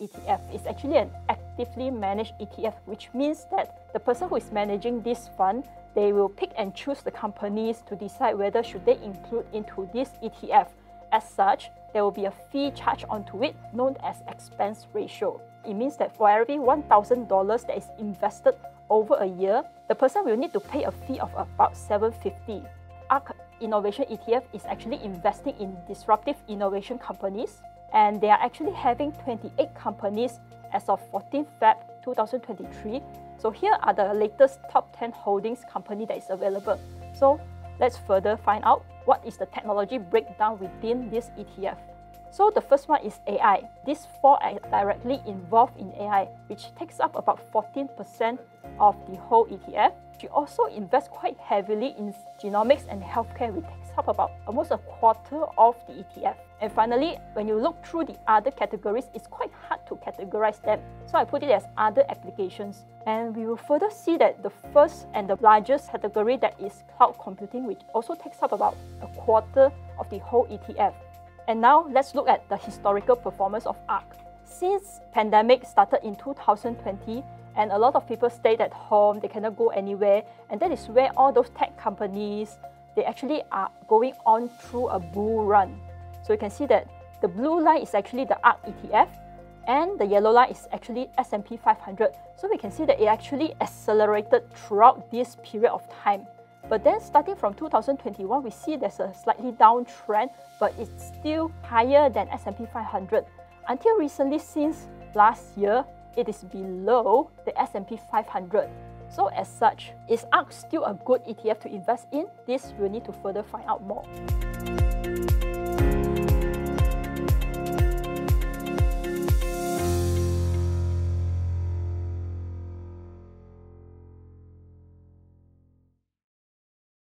ETF is actually an actively managed ETF, which means that the person who is managing this fund, they will pick and choose the companies to decide whether should they include into this ETF. As such, there will be a fee charged onto it known as expense ratio. It means that for every $1,000 that is invested over a year, the person will need to pay a fee of about $750. ARK Innovation ETF is actually investing in disruptive innovation companies, and they are actually having 28 companies as of 14 Feb 2023. So here are the latest top 10 holdings company that is available. So let's further find out what is the technology breakdown within this ETF. So the first one is AI. These four are directly involved in AI, which takes up about 14% of the whole ETF. She also invests quite heavily in genomics and healthcare, which takes up about almost a quarter of the ETF. And finally, when you look through the other categories, it's quite hard to categorize them. So I put it as other applications. And we will further see that the first and the largest category, that is cloud computing, which also takes up about a quarter of the whole ETF. And now let's look at the historical performance of ARK. Since pandemic started in 2020, and a lot of people stayed at home, they cannot go anywhere, and that is where all those tech companies, they actually are going on through a bull run. So you can see that the blue line is actually the ARK ETF, and the yellow line is actually S&P 500. So we can see that it actually accelerated throughout this period of time. But then starting from 2021, we see there's a slightly downtrend, but it's still higher than S&P 500. Until recently, since last year, it is below the S&P 500. So as such, is ARK still a good ETF to invest in? This we'll need to further find out more.